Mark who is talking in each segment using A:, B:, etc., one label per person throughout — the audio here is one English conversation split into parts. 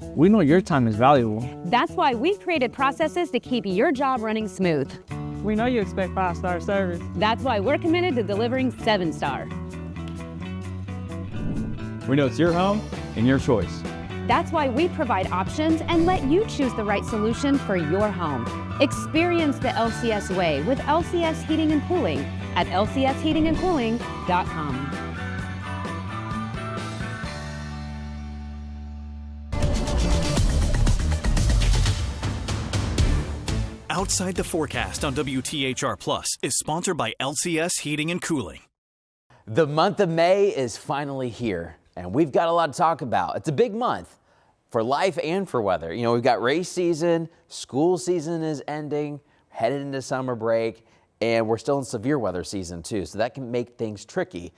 A: We know your time is valuable.
B: That's why we've created processes to keep your job running smooth.
A: We know you expect 5-star service.
B: That's why we're committed to delivering 7-star.
A: We know it's your home and your choice.
B: That's why we provide options and let you choose the right solution for your home. Experience the LCS way with LCS Heating and Cooling at lcsheatingandcooling.com.
C: Outside the Forecast on WTHR Plus is sponsored by LCS Heating and Cooling.
D: The month of May is finally here, and we've got a lot to talk about. It's a big month for life and for weather. You know, we've got race season, school season is ending, headed into summer break, and we're still in severe weather season too, so that can make things tricky.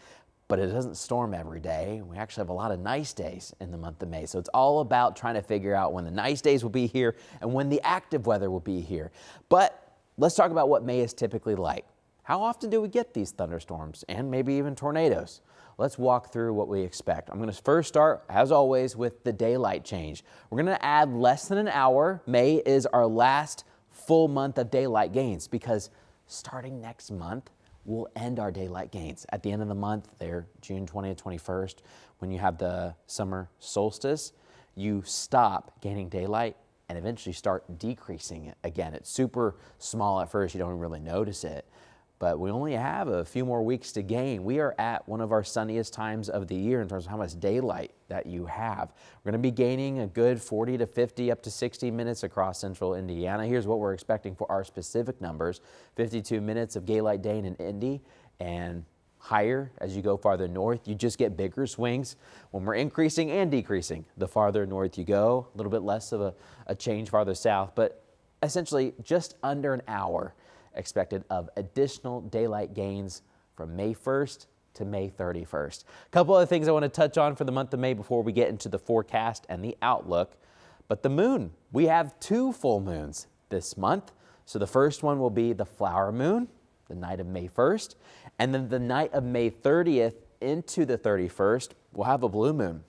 D: But it doesn't storm every day. We actually have a lot of nice days in the month of May. So it's all about trying to figure out when the nice days will be here and when the active weather will be here. But let's talk about what May is typically like. How often do we get these thunderstorms and maybe even tornadoes? Let's walk through what we expect. I'm going to first start, as always, with the daylight change. We're going to add less than an hour. May is our last full month of daylight gains because starting next month, we'll end our daylight gains. At the end of the month, there, June 20th, 21st, when you have the summer solstice, you stop gaining daylight and eventually start decreasing it again. It's super small at first, you don't really notice it, but we only have a few more weeks to gain. We are at one of our sunniest times of the year in terms of how much daylight that you have. We're gonna be gaining a good 40 to 50 up to 60 minutes across central Indiana. Here's what we're expecting for our specific numbers. 52 minutes of daylight gain in Indy, and higher as you go farther north, you just get bigger swings when we're increasing and decreasing. The farther north you go, a little bit less of a change farther south, but essentially just under an hour expected of additional daylight gains from May 1st to May 31st. A couple other things I want to touch on for the month of May before we get into the forecast and the outlook. But the moon, we have 2 full moons this month. So the first one will be the flower moon, the night of May 1st. And then the night of May 30th into the 31st, we'll have a blue moon.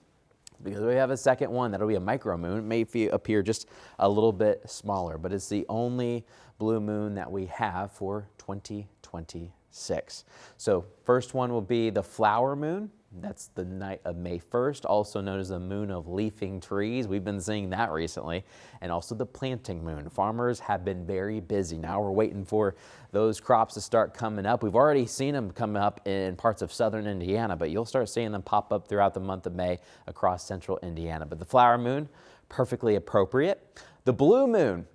D: Because we have a second one, that'll be a micro moon. It may appear just a little bit smaller, but it's the only blue moon that we have for 2026. So first one will be the flower moon. That's the night of May 1st, also known as the moon of leafing trees. We've been seeing that recently. And also the planting moon. Farmers have been very busy. Now we're waiting for those crops to start coming up. We've already seen them come up in parts of southern Indiana, but you'll start seeing them pop up throughout the month of May across central Indiana. But the flower moon, perfectly appropriate. The blue moon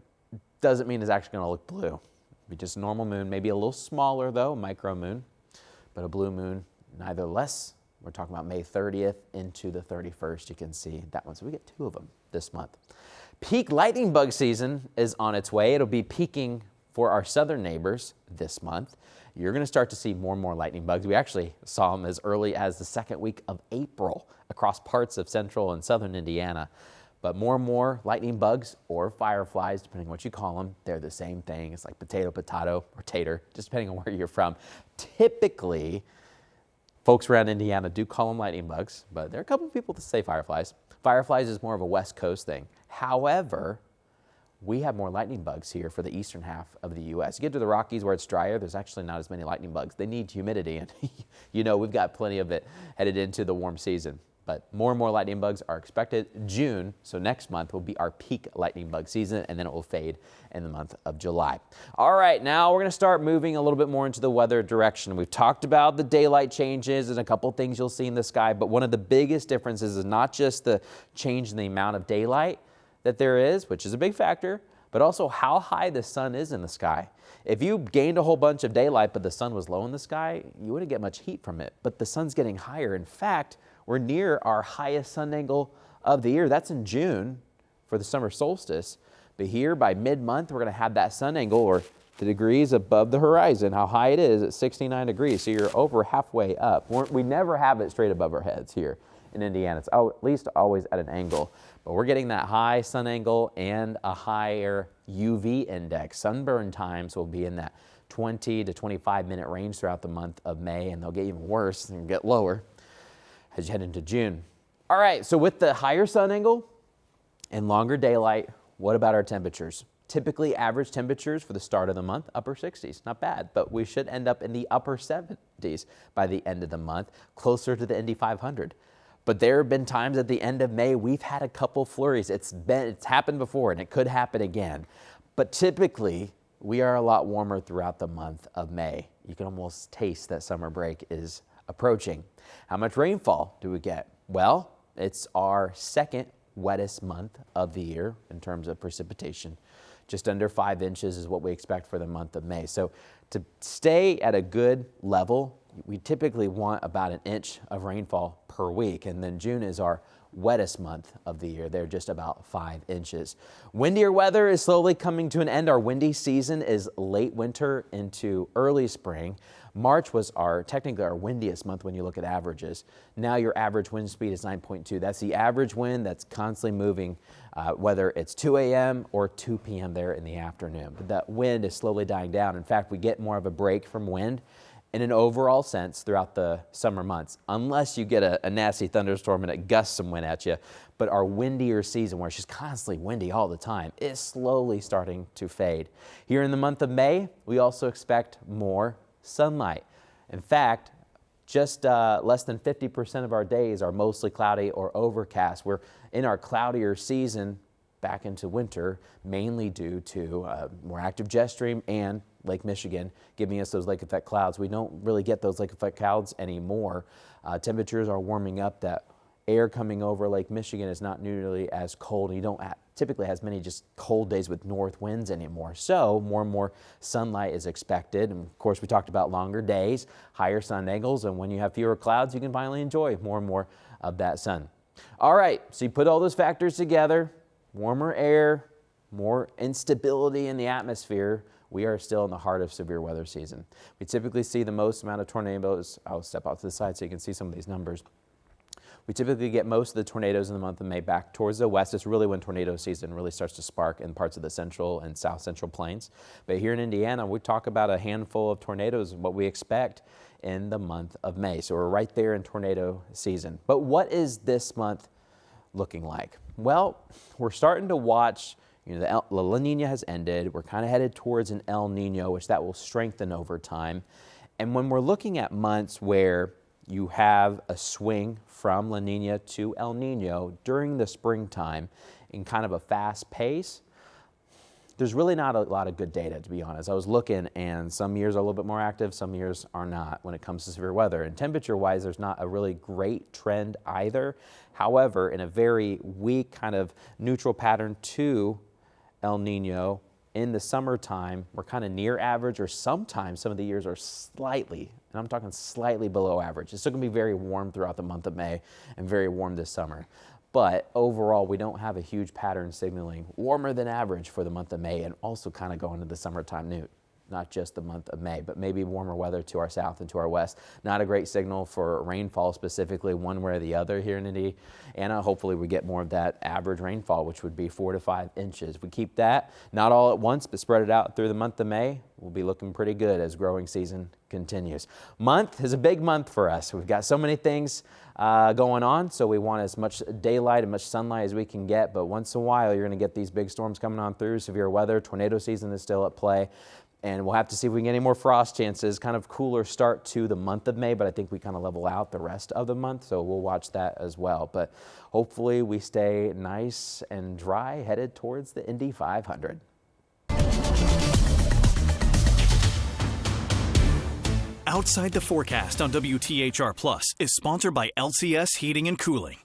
D: doesn't mean it's actually going to look blue. It'll be just a normal moon, maybe a little smaller though, micro moon, but a blue moon, neither less. We're talking about May 30th into the 31st. You can see that one. So we get 2 of them this month. Peak lightning bug season is on its way. It'll be peaking for our southern neighbors this month. You're going to start to see more and more lightning bugs. We actually saw them as early as the second week of April across parts of central and southern Indiana. But more and more lightning bugs or fireflies, depending on what you call them, they're the same thing. It's like potato, potato, or tater, just depending on where you're from. Typically, folks around Indiana do call them lightning bugs, but there are a couple of people that say fireflies. Fireflies is more of a West Coast thing. However, we have more lightning bugs here for the eastern half of the U.S. You get to the Rockies where it's drier, there's actually not as many lightning bugs. They need humidity, and you know we've got plenty of it headed into the warm season. But more and more lightning bugs are expected. June, so next month, will be our peak lightning bug season, and then it will fade in the month of July. All right, now we're going to start moving a little bit more into the weather direction. We've talked about the daylight changes and a couple things you'll see in the sky, but one of the biggest differences is not just the change in the amount of daylight that there is, which is a big factor, but also how high the sun is in the sky. If you gained a whole bunch of daylight, but the sun was low in the sky, you wouldn't get much heat from it. But the sun's getting higher. In fact, we're near our highest sun angle of the year. That's in June for the summer solstice. But here by mid-month, we're going to have that sun angle, or the degrees above the horizon, how high it is at 69 degrees. So you're over halfway up. We never have it straight above our heads here in Indiana. It's at least always at an angle. But we're getting that high sun angle and a higher UV index. Sunburn times will be in that 20 to 25 minute range throughout the month of May, and they'll get even worse and get lower as you head into June. All right, so with the higher sun angle, And longer daylight, what about our temperatures? Typically average temperatures for the start of the month, upper 60s, not bad, but we should end up in the upper 70s by the end of the month, closer to the Indy 500. But there have been times at the end of May we've had a couple flurries. It's happened before and it could happen again. But typically we are a lot warmer throughout the month of May. You can almost taste that summer break is approaching. How much rainfall do we get? Well, it's our second wettest month of the year in terms of precipitation. Just under 5 inches is what we expect for the month of May. So to stay at a good level, we typically want about an inch of rainfall per week. And then June is our wettest month of the year. They're just about 5 inches. Windier weather is slowly coming to an end. Our windy season is late winter into early spring. March was technically our windiest month when you look at averages. Now your average wind speed is 9.2. That's the average wind that's constantly moving, whether it's 2 a.m. or 2 p.m. there in the afternoon. But that wind is slowly dying down. In fact, we get more of a break from wind in an overall sense throughout the summer months, unless you get a nasty thunderstorm and it gusts some wind at you. But our windier season, where it's just constantly windy all the time, is slowly starting to fade. Here in the month of May, we also expect more sunlight. In fact, just less than 50% of our days are mostly cloudy or overcast. We're in our cloudier season back into winter, mainly due to more active jet stream and Lake Michigan giving us those lake effect clouds. We don't really get those lake effect clouds anymore. Temperatures are warming up. That air coming over Lake Michigan is not nearly as cold. You don't typically has many just cold days with north winds anymore. So more and more sunlight is expected. And of course, we talked about longer days, higher sun angles, and when you have fewer clouds, you can finally enjoy more and more of that sun. All right, so you put all those factors together, warmer air, more instability in the atmosphere. We are still in the heart of severe weather season. We typically see the most amount of tornadoes. I'll step out to the side so you can see some of these numbers. We typically get most of the tornadoes in the month of May back towards the west. It's really when tornado season really starts to spark in parts of the central and south central plains. But here in Indiana, we talk about a handful of tornadoes, what we expect in the month of May. So we're right there in tornado season. But what is this month looking like? Well, we're starting to watch. The La Nina has ended. We're kind of headed towards an El Nino, which that will strengthen over time. And when we're looking at months where you have a swing from La Nina to El Nino during the springtime in kind of a fast pace, there's really not a lot of good data, to be honest. I was looking, and some years are a little bit more active, some years are not when it comes to severe weather. And temperature-wise, there's not a really great trend either. However, in a very weak kind of neutral pattern to El Nino, in the summertime, we're kind of near average, or sometimes some of the years are slightly, and I'm talking slightly below average. It's still going to be very warm throughout the month of May and very warm this summer. But overall, we don't have a huge pattern signaling warmer than average for the month of May, and also kind of going into the summertime new. Not just the month of May, but maybe warmer weather to our south and to our west. Not a great signal for rainfall specifically one way or the other here in Indiana. Hopefully we get more of that average rainfall, which would be 4 to 5 inches. We keep that, not all at once, but spread it out through the month of May. We'll be looking pretty good as growing season continues. Month is a big month for us. We've got so many things going on, so we want as much daylight and much sunlight as we can get, but once in a while you're going to get these big storms coming on through, severe weather, tornado season is still at play. And we'll have to see if we can get any more frost chances. Kind of cooler start to the month of May, but I think we kind of level out the rest of the month, so we'll watch that as well. But hopefully we stay nice and dry headed towards the Indy 500.
C: Outside the Forecast on WTHR Plus is sponsored by LCS Heating and Cooling.